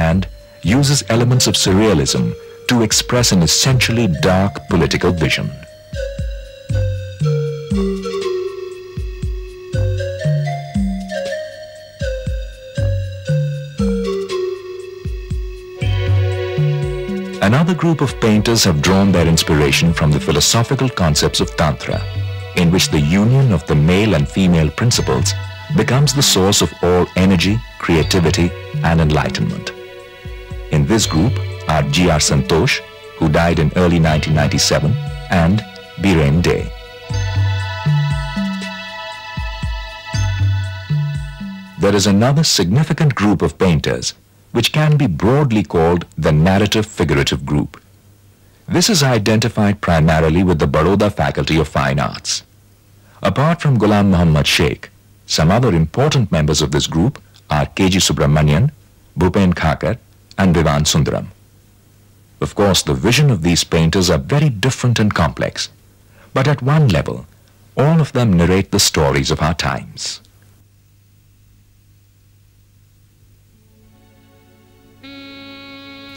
hand, uses elements of surrealism to express an essentially dark political vision. Another group of painters have drawn their inspiration from the philosophical concepts of Tantra, in which the union of the male and female principles becomes the source of all energy, creativity, and enlightenment. In this group are G.R. Santosh, who died in early 1997, and Biren Day. There is another significant group of painters which can be broadly called the narrative-figurative group. This is identified primarily with the Baroda Faculty of Fine Arts. Apart from Ghulam Muhammad Sheikh, some other important members of this group are K.G. Subramanian, Bhupen Khakar, and Vivan Sundaram. Of course, the vision of these painters are very different and complex, but at one level, all of them narrate the stories of our times.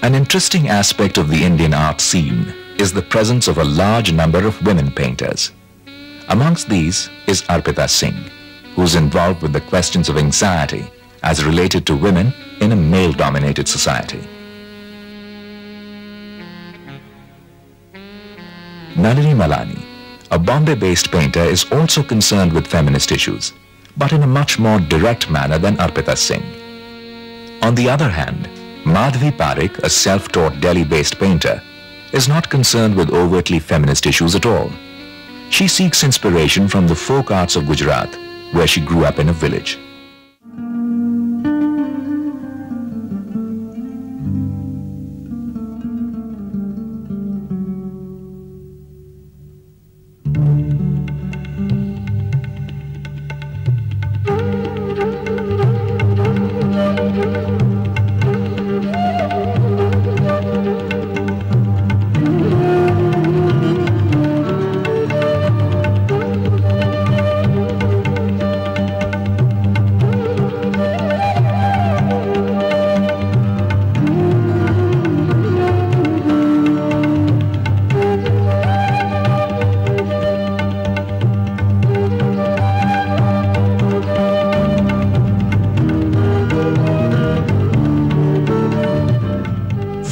An interesting aspect of the Indian art scene is the presence of a large number of women painters. Amongst these is Arpita Singh, who is involved with the questions of anxiety as related to women in a male-dominated society. Nalini Malani, a Bombay-based painter, is also concerned with feminist issues, but in a much more direct manner than Arpita Singh. On the other hand, Madhvi Parekh, a self-taught Delhi-based painter, is not concerned with overtly feminist issues at all. She seeks inspiration from the folk arts of Gujarat, where she grew up in a village.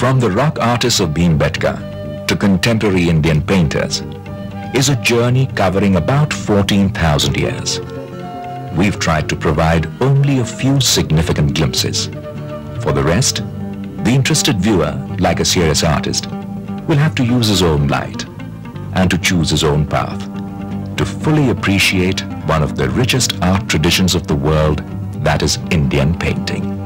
From the rock artists of Bhimbetka to contemporary Indian painters is a journey covering about 14,000 years. We've tried to provide only a few significant glimpses. For the rest, the interested viewer, like a serious artist, will have to use his own light and to choose his own path to fully appreciate one of the richest art traditions of the world, that is Indian painting.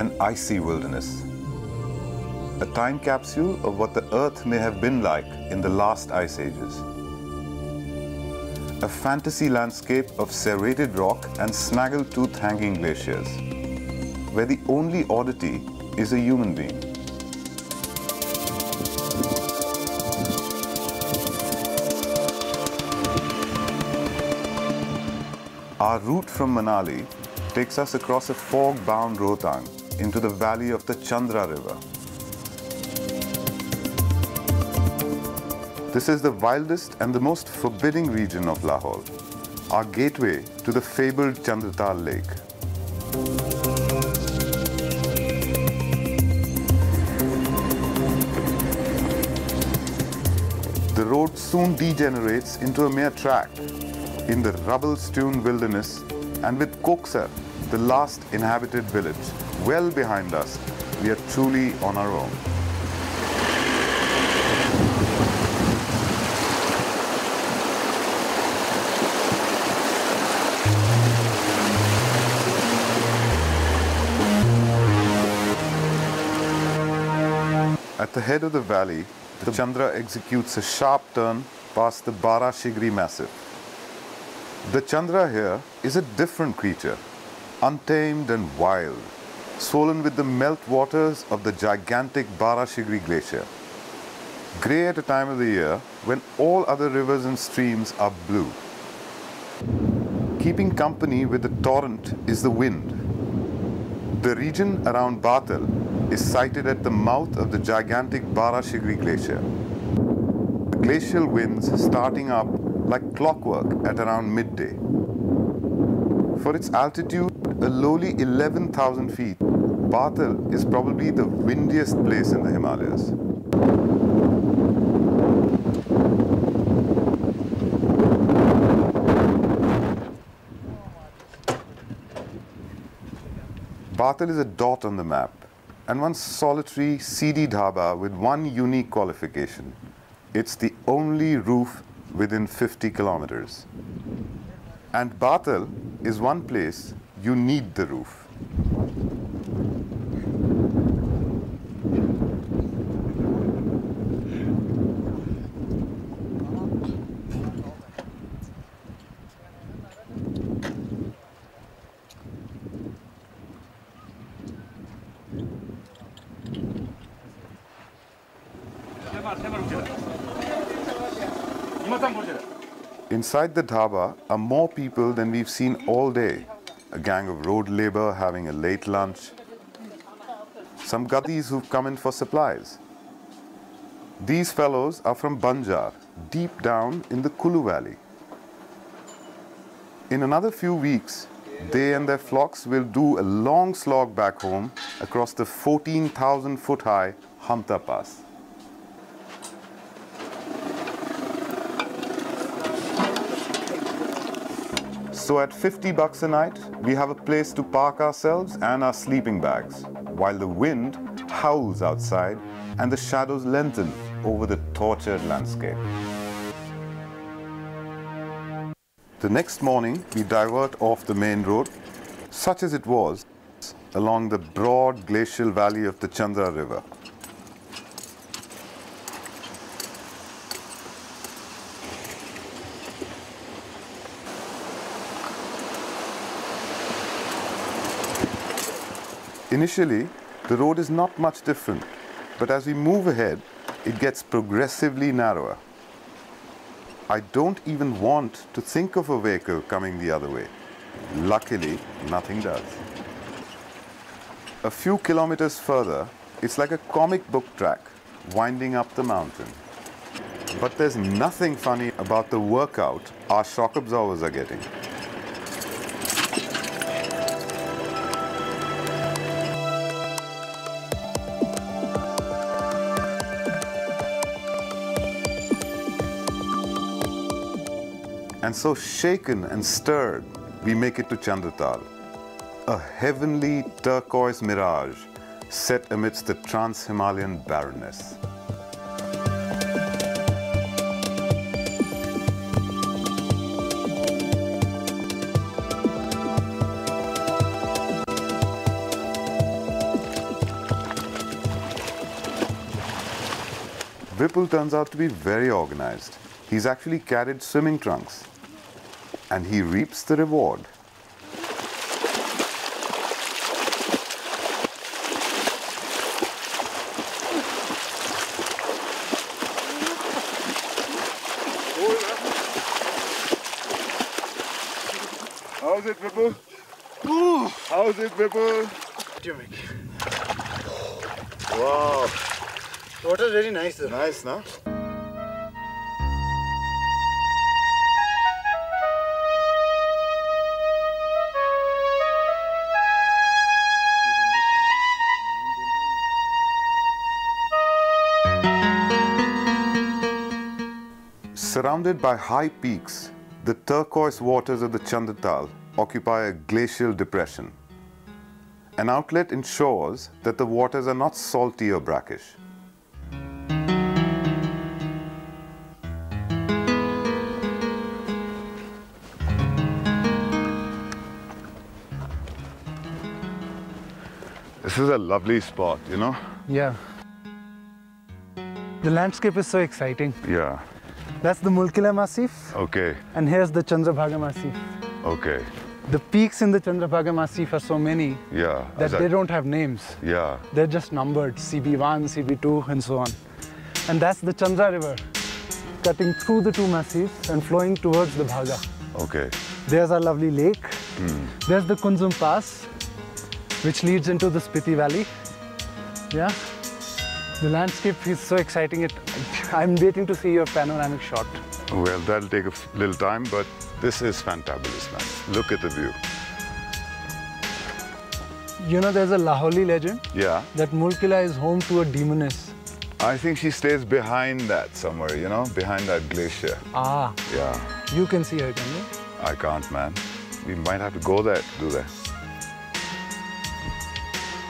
an icy wilderness. A time capsule of what the Earth may have been like in the last ice ages. A fantasy landscape of serrated rock and snaggle-toothed hanging glaciers, where the only oddity is a human being. Our route from Manali takes us across a fog-bound Rohtang into the valley of the Chandra River. This is the wildest and the most forbidding region of Lahore, our gateway to the fabled Chandratal Lake. The road soon degenerates into a mere track in the rubble-strewn wilderness, and with Koksar, the last inhabited village, well behind us, we are truly on our own. At the head of the valley, the Chandra executes a sharp turn past the Bara Shigri Massif. The Chandra here is a different creature, untamed and wild, swollen with the meltwaters of the gigantic Bara Shigri Glacier. Grey at a time of the year when all other rivers and streams are blue. Keeping company with the torrent is the wind. The region around Batal is sited at the mouth of the gigantic Bara Shigri Glacier. The glacial winds starting up like clockwork at around midday. For its altitude, a lowly 11,000 feet, Batal is probably the windiest place in the Himalayas. Batal is a dot on the map, and one solitary, seedy dhaba with one unique qualification. It's the only roof within 50 kilometers. And Batal is one place you need the roof. Inside the dhaba are more people than we've seen all day. A gang of road labor having a late lunch. Some gaddis who've come in for supplies. These fellows are from Banjar, deep down in the Kulu Valley. In another few weeks, they and their flocks will do a long slog back home across the 14,000-foot-high Hamta Pass. So at 50 bucks a night, we have a place to park ourselves and our sleeping bags, while the wind howls outside and the shadows lengthen over the tortured landscape. The next morning, we divert off the main road, such as it was, along the broad glacial valley of the Chandra River. Initially, the road is not much different, but as we move ahead, it gets progressively narrower. I don't even want to think of a vehicle coming the other way. Luckily, nothing does. A few kilometers further, it's like a comic book track winding up the mountain. But there's nothing funny about the workout our shock absorbers are getting. And so shaken and stirred, we make it to Chandratal, a heavenly turquoise mirage set amidst the trans-Himalayan barrenness. Vipul turns out to be very organized. He's actually carried swimming trunks. And he reaps the reward. How's it, Vipul? How's it, Vipul? Wow. Water is very nice, sir. Nice, no? Surrounded by high peaks, the turquoise waters of the Chandratal occupy a glacial depression. An outlet ensures that the waters are not salty or brackish. This is a lovely spot, you know? Yeah. The landscape is so exciting. Yeah. That's the Mulkila Massif. Okay. And here's the Chandrabhaga Massif. Okay. The peaks in the Chandrabhaga Massif are so many Yeah. that they don't have names. Yeah. They're just numbered, CB1, CB2, and so on. And that's the Chandra River, cutting through the two massifs and flowing towards the Bhaga. Okay. There's our lovely lake. There's the Kunzum Pass, which leads into the Spiti Valley. Yeah. The landscape is so exciting. I'm waiting to see your panoramic shot. Well, that'll take a little time, but this is fantabulous, man. Look at the view. You know, there's a Laholi legend Yeah. that Mulkila is home to a demoness. I think she stays behind that somewhere, you know, behind that glacier. Ah, Yeah. you can see her, can you? I can't, man. We might have to go there to do that.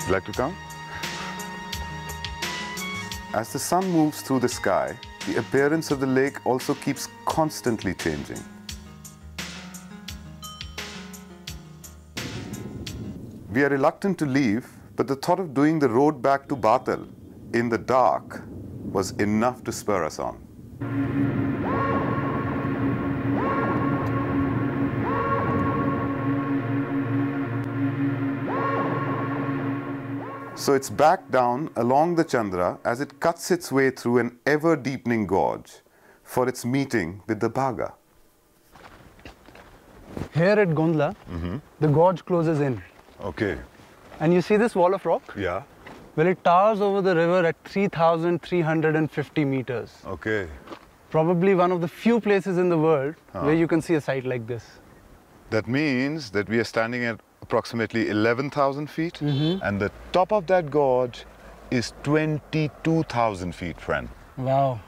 You like to come? As the sun moves through the sky, the appearance of the lake also keeps constantly changing. We are reluctant to leave, but the thought of doing the road back to Batal in the dark was enough to spur us on. So it's back down along the Chandra as it cuts its way through an ever-deepening gorge for its meeting with the Bhaga. Here at Gondla, the gorge closes in. Okay. And you see this wall of rock? Yeah. Well, it towers over the river at 3,350 meters. Okay. Probably one of the few places in the world where you can see a site like this. That means that we are standing at approximately 11,000 feet, and the top of that gorge is 22,000 feet, friend. Wow.